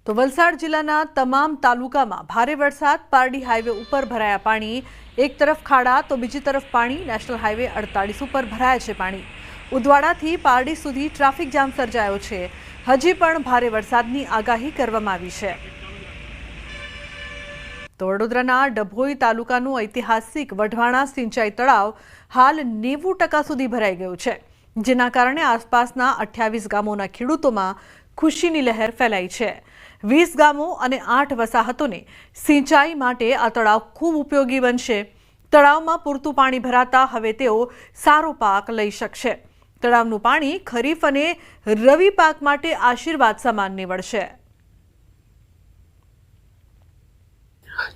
તો વલસાડ જિલ્લાના તમામ તાલુકામાં ભારે વરસાદ, પારડી હાઈવે ઉપર ભરાયા પાણી। એક તરફ ખાડા તો બીજી તરફ પાણી। નેશનલ હાઈવે 48 ઉપર ભરાયા છે પાણી। ઉદવાડાથી પારડી સુધી ટ્રાફિક જામ સર્જાયો છે। હજી પણ ભારે વરસાદની આગાહી કરવામાં આવી છે। તો વડોદરાના ડભોઈ તાલુકાનું ઐતિહાસિક વઢવાણા સિંચાઈ તળાવ હાલ 90% સુધી ભરાઈ ગયું છે, જેના કારણે આસપાસના 28 ગામોના ખેડૂતોમાં ખુશીની લહેર ફેલાઈ છે। 20 ગામો અને 8 વસાહતોને સિંચાઈ માટે આ તળાવ ખૂબ ઉપયોગી બનશે। તળાવમાં પૂરતું પાણી ભરાતા હવે તેઓ સારો પાક લઈ શકશે। તળાવનું પાણી ખરીફ અને રવિ પાક માટે આશીર્વાદ સમાન નીવડશે।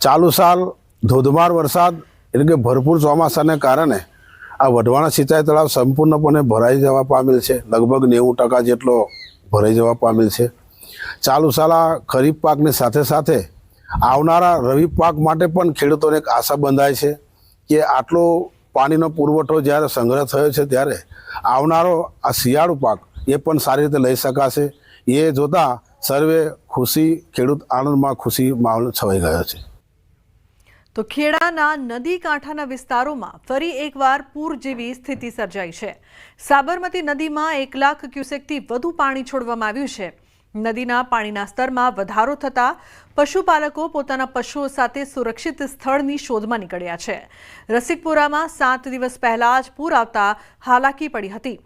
ચાલુ સાલ ધોધમાર વરસાદ એટલે કે ભરપૂર ચોમાસાને કારણે આ વઢવાણા સિંચાઈ તળાવ સંપૂર્ણપણે ભરાઈ જવા પામેલ છે। લગભગ 90% જેટલો ભરાઈ જવા પામેલ છે। ચાલુ સાલ આ ખરીફ પાકની સાથે સાથે આવનારા રવિ પાક માટે પણ ખેડૂતોને એક આશા બંધાય છે કે આટલો પાણીનો પુરવઠો જ્યારે સંગ્રહ થયો છે ત્યારે આવનારો આ શિયાળુ પાક એ પણ સારી રીતે લઈ શકાશે। એ જોતા સર્વે ખુશી, ખેડૂત આનંદમાં ખુશી માહોલ છવાઈ ગયો છે। તો ખેડાના નદી કાંઠાના વિસ્તારોમાં ફરી એકવાર પૂર જેવી સ્થિતિ સર્જાઈ છે। સાબરમતી નદીમાં 1 લાખ ક્યુસેકથી વધુ પાણી છોડવામાં આવ્યું છે। નદીના પાણીના સ્તરમાં વધારો થતા પશુપાલકો પોતાના પશુઓ સાથે સુરક્ષિત સ્થળની શોધમાં નીકળ્યા છે। રસિકપુરામાં 7 દિવસ પહેલા જ પૂર આવતા હાલાકી પડી હતી।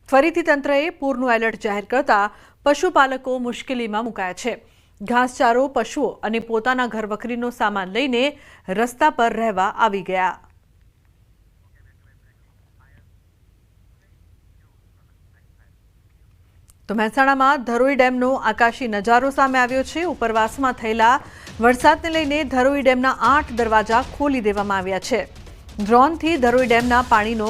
ફરીથી તંત્રએ પૂરનું એલર્ટ જાહેર કરતા પશુપાલકો મુશ્કેલીમાં મુકાયા છે। ઘાસચારો, પશુઓ અને પોતાના ઘર વખરીનો સામાન લઈને રસ્તા પર રહેવા આવી ગયા। તો મહેસાણામાં ધરોઈ ડેમનો આકાશી નજારો સામે આવ્યો છે। ઉપરવાસમાં થયેલા વરસાદને લઈને ધરોઈ ડેમના 8 દરવાજા ખોલી દેવામાં આવ્યા છે। ડ્રોનથી ધરોઈ ડેમના પાણીનો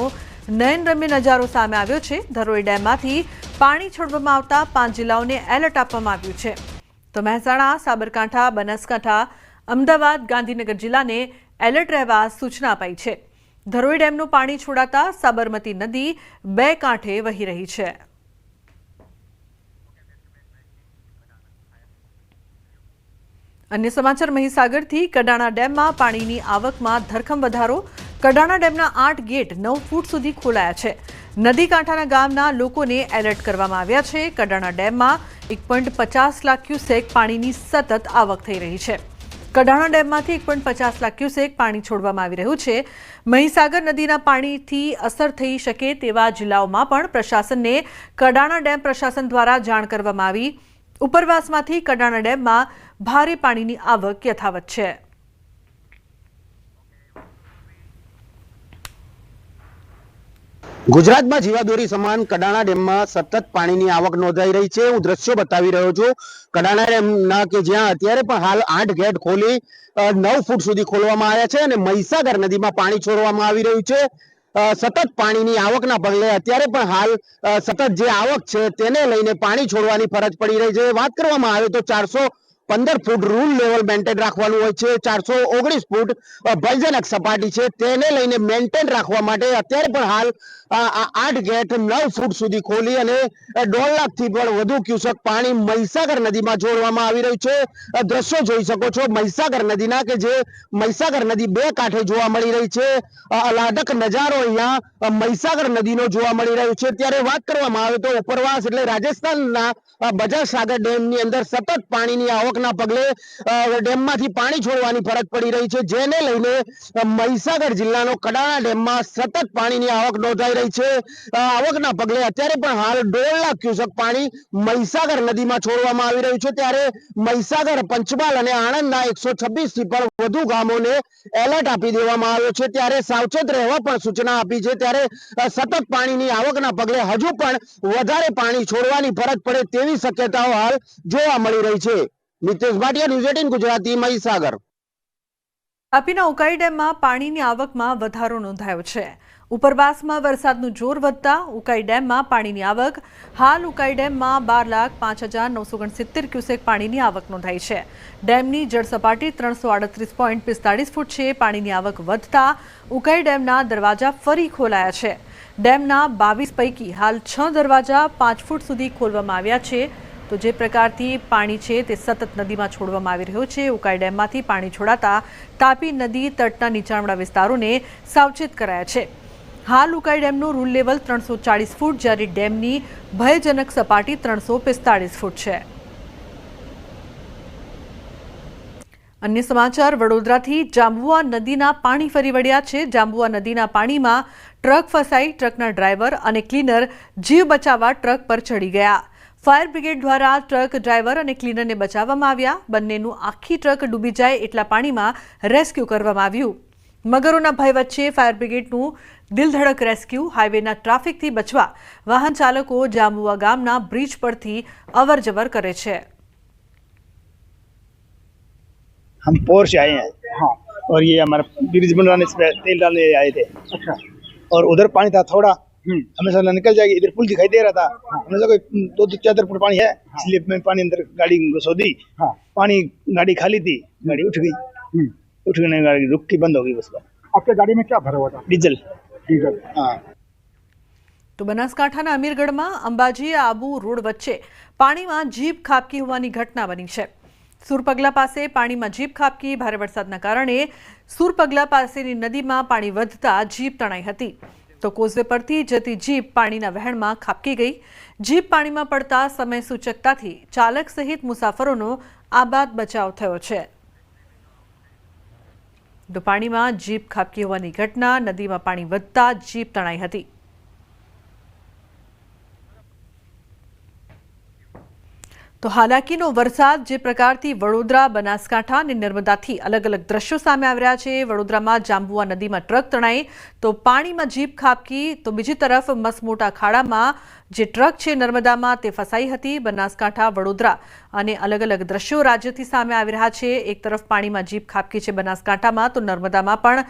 નયનરમ્ય નજારો સામે આવ્યો છે। ધરોઈ ડેમમાંથી પાણી છોડવામાં આવતા 5 જિલ્લાઓને એલર્ટ આપવામાં આવ્યું છે। તો મહેસાણા, સાબરકાંઠા, બનાસકાંઠા, અમદાવાદ, ગાંધીનગર જિલ્લાને એલર્ટ રહેવા સૂચના અપાઈ છે। ધરોઈ ડેમનું પાણી છોડાતા સાબરમતી નદી 2 કાંઠે વહી રહી છે। અન્ય સમાચાર મહીસાગરથી કડાણા ડેમમાં પાણીની આવકમાં ધરખમ વધારો। કડાણા ડેમના 8 ગેટ 9 ફૂટ સુધી ખોલાયા છે। નદી કાંઠાના ગામના લોકોને એલર્ટ કરવામાં આવ્યા છે। કડાણા ડેમમાં 1.50 લાખ ક્યુસેક પાણીની સતત આવક થઈ રહી છે। કડાણા ડેમમાંથી 1.50 લાખ ક્યુસેક પાણી છોડવામાં આવી રહ્યું છે। મહીસાગર નદીના પાણીથી અસર થઈ શકે તેવા જિલ્લાઓમાં પણ પ્રશાસનને કડાણા ડેમ પ્રશાસન દ્વારા જાણ કરવામાં આવી। ઉપરવાસમાંથી કડાણા ડેમમાં ભારે પાણીની આવક યથાવત છે। ગુજરાતમાં જીવાદોરી સમાન કડાણા ડેમમાં સતત પાણીની આવક નોંધાઈ રહી છે। હું દ્રશ્યો બતાવી રહ્યો છું કડાણા ડેમના કે જ્યાં અત્યારે પણ હાલ 8 ગેટ ખોલી 9 ફૂટ સુધી ખોલવામાં આવ્યા છે અને મહીસાગર નદીમાં પાણી છોડવામાં આવી રહ્યું છે। સતત પાણીની આવકના પગલે અત્યારે પણ હાલ સતત જે આવક છે તેને લઈને પાણી છોડવાની ફરજ પડી રહી છે। વાત કરવામાં આવે તો 415 ફૂટ રૂલ લેવલ મેન્ટેન રાખવાનું હોય છે। 419 ફૂટ ભયજનક સપાટી છે, તેને લઈને મેન્ટેન રાખવા માટે અત્યારે પણ હાલ 8 ગેટ 9 ફૂટ સુધી ખોલી અને 1.5 લાખથી પણ વધુ ક્યુસેક પાણી મહીસાગર નદીમાં છોડવામાં આવી રહ્યું છે। દ્રશ્યો જોઈ શકો છો મહીસાગર નદીના કે જે મહીસાગર નદી 2 કાંઠે જોવા મળી રહી છે। અલાદક નજારો અહીંયા મહીસાગર નદીનો જોવા મળી રહ્યો છે। ત્યારે વાત કરવામાં આવે તો ઉપરવાસ એટલે રાજસ્થાનના બજાજ સાગર ડેમની અંદર સતત પાણીની આવકના પગલે ડેમમાંથી પાણી છોડવાની ફરજ પડી રહી છે, જેને લઈને મહીસાગર જિલ્લાનો કડાણા ડેમમાં સતત પાણીની આવક નોંધાઈ રહી છે। આવકના પગલે અત્યારે પણ હાલ 1.5 લાખ ક્યુસેક પાણી મહીસાગર નદીમાં છોડવામાં આવી રહ્યું છે। ત્યારે મહીસાગર, પંચમહાલ અને આણંદના 126 થી પણ વધુ ગામોને એલર્ટ આપી દેવામાં આવ્યો છે। ત્યારે સાવચેત રહેવા પણ સૂચના આપી છે। ત્યારે સતત પાણીની આવકના પગલે હજુ પણ વધારે પાણી છોડવાની ફરજ પડે તેવી શક્યતાઓ હાલ જોવા મળી રહી છે। નિતેશ ભાટિયા, ન્યૂઝ 18 ગુજરાતી, મહીસાગર। તાપીના ઉકાઈ ડેમમાં પાણીની આવકમાં વધારો નોંધાયો છે। ઉપરવાસમાં વરસાદનું જોર વધતા ઉકાઈ ડેમમાં પાણીની આવક હાલ ઉકાઈ ડેમમાં 12,05,969 ક્યુસેક પાણીની આવક નોંધાઈ છે। ડેમની જળ સપાટી 338.45 ફૂટ છે। પાણીની આવક વધતા ઉકાઈ ડેમના દરવાજા ફરી ખોલાયા છે। ડેમના 22 પૈકી હાલ 6 દરવાજા 5 ફૂટ સુધી ખોલવામાં આવ્યા છે। તો જે પ્રકારથી પાણી છે તે સતત નદીમાં છોડવામાં આવી રહ્યું છે. ઉકાઈ ડેમમાંથી પાણી છોડાતા તાપી નદી તટના નીચાણવાળા વિસ્તારોને સાવચેત કરાયા છે. હાલ ઉકાઈ ડેમનું રૂલ લેવલ 340 ફૂટ જ્યારે ડેમની ભયજનક સપાટી 345 ફૂટ છે. અન્ય સમાચાર વડોદરાથી જાંબુઆ નદીના પાણી ફરી વળ્યા છે. જાંબુઆ નદીના પાણીમાં ટ્રક ફસાઈ ટ્રકના ડ્રાઈવર અને ક્લીનર જીવ બચાવવા ટ્રક પર ચડી ગયા. ફાયર બ્રિગેડ દ્વારા ટ્રક ડ્રાઈવર અને ક્લીનરને બચાવવામાં આવ્યા. બંનેનું આખી ટ્રક ડૂબી જાય એટલા પાણીમાં રેસ્ક્યુ કરવામાં આવ્યું. મગરોના ભય વચ્ચે ફાયર બ્રિગેડનું દિલધડક રેસ્ક્યુ. હાઈવેના ટ્રાફિકથી બચવા વાહન ચાલકો જાંબુઆ ગામના બ્રિજ પરથી અવરજવર કરે છે. हम पोर से आए हैं। हाँ। और ये हमारा ब्रिज बनवाने से तेल डालने आए थे। अच्छा। और उधर पानी था थोड़ा, हमें सोचा निकल जाएगी, इधर पुल दिखाई दे रहा था। हाँ। हमने सोचा कोई 2-4 फुट पानी है। हाँ। इसलिए मैं पानी अंदर गाड़ी घुसो दी। हाँ। पानी गाड़ी खाली थी, गाड़ी उठ गई। उठ गई, गाड़ी रुक के बंद हो गई बस। आपके गाड़ी में क्या भरा हुआ था? डीजल। डीजल। हाँ। તો બનાસકાંઠાના અમીરગઢમાં અંબાજી આબુ રોડ વચ્ચે પાણીમાં જીપ ખાબકી હોવાની ઘટના બની છે. સુરપગલા પાસે પાણીમાં જીપ ખાબકી. ભારે વરસાદના કારણે સુરપગલા પાસેની નદીમાં પાણી વધતા જીપ તણાઈ હતી. તો કોઝવે પરથી જતી જીપ પાણીના વહેણમાં ખાબકી ગઈ. જીપ પાણીમાં પડતા સમય સૂચકતાથી ચાલક સહિત મુસાફરોનો આબાદ બચાવ થયો છે. તો પાણીમાં જીપ ખાબકી હોવાની ઘટના, નદીમાં પાણી વધતા જીપ તણાઈ હતી. તો હાલાકીનો વરસાદ જે પ્રકારથી વડોદરા, બનાસકાંઠા અને નર્મદાથી અલગ અલગ દ્રશ્યો સામે આવી રહ્યા છે. વડોદરામાં જાંબુઆ નદીમાં ટ્રક તણાઈ તો પાણીમાં જીપ ખાબકી. તો બીજી તરફ મસમોટા ખાડામાં જે ટ્રક છે નર્મદામાં તે ફસાઈ હતી. બનાસકાંઠા, વડોદરા અને અલગ અલગ દ્રશ્યો રાજ્યથી સામે આવી રહ્યા છે. એક તરફ પાણીમાં જીપ ખાબકી છે બનાસકાંઠામાં, તો નર્મદામાં પણ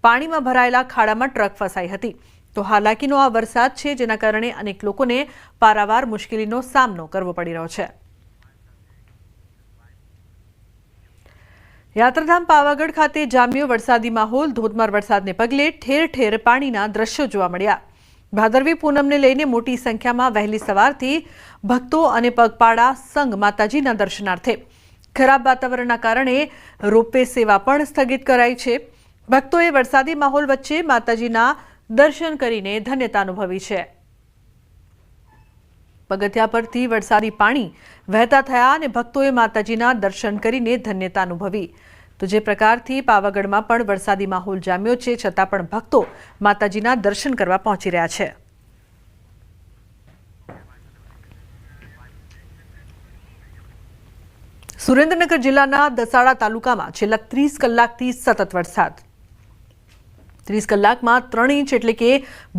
પાણીમાં ભરાયેલા ખાડામાં ટ્રક ફસાઈ હતી. તો હાલાકીનો આ વરસાદ છે જેના કારણે અનેક લોકોને પારાવાર મુશ્કેલીનો સામનો કરવો પડી રહ્યો છે. યાત્રાધામ પાવાગઢ ખાતે જામ્યો વરસાદી માહોલ. ધોધમાર વરસાદને પગલે ઠેર ઠેર પાણીના દ્રશ્યો જોવા મળ્યા. ભાદરવી પૂનમને લઈને મોટી સંખ્યામાં વહેલી સવારથી ભક્તો અને પગપાળા સંઘ માતાજીના દર્શનાર્થે. ખરાબ વાતાવરણના કારણે રોપવે સેવા પણ સ્થગિત કરાઈ છે. ભક્તોએ વરસાદી માહોલ વચ્ચે માતાજીના દર્શન કરીને ધન્યતા અનુભવી છે. પગથિયા પરથી વરસાદી પાણી વહેતા થયા અને ભક્તોએ માતાજીના દર્શન કરીને ધન્યતા અનુભવી. તો જે પ્રકારથી પાવાગઢમાં પણ વરસાદી માહોલ જામ્યો છે, છતાં પણ ભક્તો માતાજીના દર્શન કરવા પહોંચી રહ્યા છે. સુરેન્દ્રનગર જિલ્લાના દસાડા તાલુકામાં છેલ્લા 30 કલાકથી સતત વરસાદ. 30 કલાકમાં 3 ઇંચ એટલે કે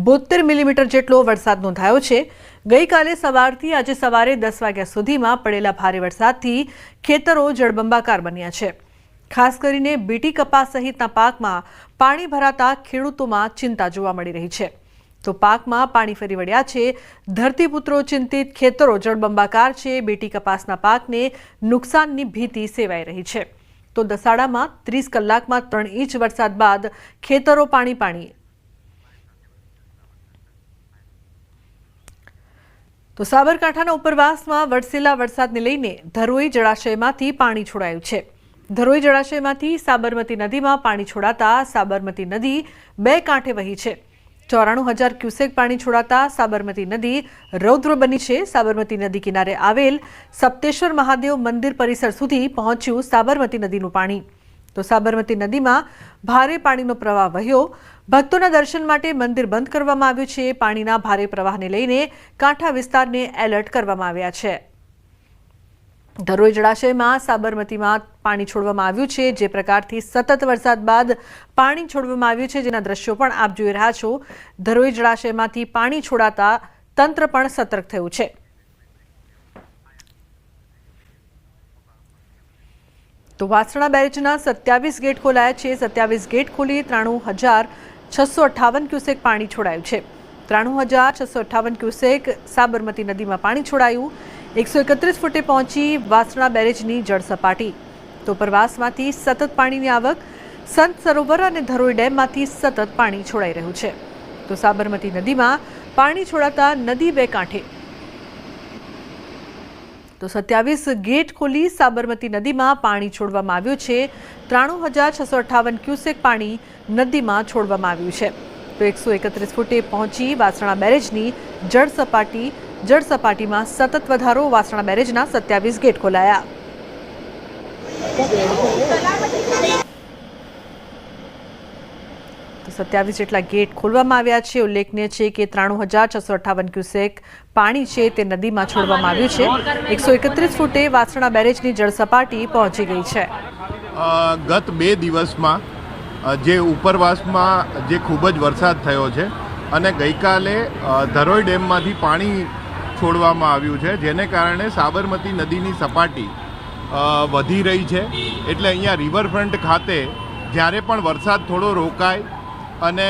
72 મિલીમીટર જેટલો વરસાદ નોંધાયો છે. ગઈકાલે સવારથી આજે સવારે 10 વાગ્યા સુધીમાં પડેલા ભારે વરસાદથી ખેતરો જળબંબાકાર બન્યા છે. ખાસ કરીને બીટી કપાસ સહિતના પાકમાં પાણી ભરાતા ખેડૂતોમાં ચિંતા જોવા મળી રહી છે. તો પાકમાં પાણી ફરી વળ્યા છે. ધરતીપુત્રો ચિંતિત, ખેતરો જળબંબાકાર છે. બીટી કપાસના પાકને નુકસાનની ભીતિ સેવાઈ રહી છે. તો દસાડામાં 30 કલાકમાં 3 ઇંચ વરસાદ બાદ ખેતરો પાણી. તો સાબરકાંઠાના ઉપરવાસમાં વરસેલા વરસાદને લઈને ધરોઈ જળાશયમાંથી પાણી છોડાયું છે. ધરોઈ જળાશયમાંથી સાબરમતી નદીમાં પાણી છોડાતા સાબરમતી નદી 2 કાંઠે વહી છે. 94,000 ક્યુસેક પાણી છોડાતા સાબરમતી નદી રૌદ્ર બની છે. સાબરમતી નદી કિનારે આવેલ સપ્તેશ્વર મહાદેવ મંદિર પરિસર સુધી પહોંચ્યું સાબરમતી નદીનું પાણી. તો સાબરમતી નદીમાં ભારે પાણીનો પ્રવાહ વહ્યો. ભક્તોના દર્શન માટે મંદિર બંધ કરવામાં આવ્યું છે. પાણીના ભારે પ્રવાહને લઈને કાંઠા વિસ્તારને એલર્ટ કરવામાં આવ્યા છે. ધરોઈ જળાશયમાં સાબરમતીમાં પાણી છોડવામાં આવ્યું છે. જે પ્રકારથી સતત વરસાદ બાદ પાણી છોડવામાં આવ્યું છે, જેના દ્રશ્યો પણ આપ જોઈ રહ્યા છો. ધરોઈ જળાશયમાંથી પાણી છોડાતા તંત્ર પણ સતર્ક થયું છે. તો વાસણા બેરેજના 27 ગેટ ખોલાયા છે. 27 ગેટ ખોલી 93,658 ક્યુસેક પાણી છોડાયું છે. 93,658 ક્યુસેક સાબરમતી નદીમાં પાણી છોડાયું. 131 ફૂટે પહોંચી વાસણા બેરેજની જળ સપાટી. તો પ્રવાસમાંથી સતત પાણીની આવક. સંત સરોવર અને ધરોઈ ડેમમાંથી સતત પાણી છોડાઈ રહ્યું છે. તો સાબરમતી નદીમાં પાણી છોડાતા નદી 2 કાંઠે. તો 27 ગેટ ખોલી સાબરમતી નદીમાં પાણી છોડવામાં આવ્યું છે. 93,658 ક્યુસેક પાણી નદીમાં છોડવામાં આવ્યું છે. તો 131 ફૂટે પહોંચી વાસણા બેરેજની જળસપાટીમાં સતત વધારો. વાસણા બેરેજના 27 ગેટ ખોલાયા. તો 27 જેટલા ગેટ ખોલવામાં આવ્યા છે. ઉલ્લેખનીય છે કે 93,658 ક્યુસેક પાણી છે તે નદીમાં છોડવામાં આવ્યું છે. 131 ફૂટે વાસણા બેરેજની જળસપાટી પહોંચી ગઈ છે. ગત 2 દિવસમાં જે ઉપરવાસમાં જે ખૂબ જ વરસાદ થયો છે અને ગઈકાલે ધરોઈ ડેમમાંથી પાણી છોડવામાં આવ્યું છે, જેને કારણે સાબરમતી નદીની સપાટી વધી રહી છે. એટલે અહીંયા રિવરફ્રન્ટ ખાતે જ્યારે પણ વરસાદ થોડો રોકાય અને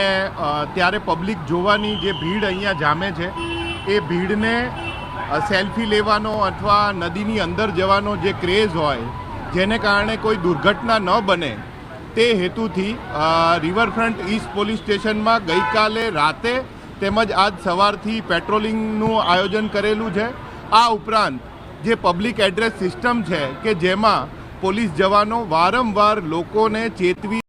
ત્યારે પબ્લિક જોવાની જે ભીડ અહીંયા જામે છે એ ભીડને સેલ્ફી લેવાનો અથવા નદીની અંદર જવાનો જે ક્રેઝ હોય, જેને કારણે કોઈ દુર્ઘટના ન બને તે હેતુથી રિવરફ્રન્ટ ઈસ્ટ પોલીસ સ્ટેશનમાં ગઈકાલે રાતે તેમજ આજ સવારથી પેટ્રોલિંગનું આયોજન કરેલું છે. આ ઉપરાંત જે પબ્લિક એડ્રેસ સિસ્ટમ છે કે જેમાં પોલીસ જવાનો વારંવાર લોકોને ચેતવી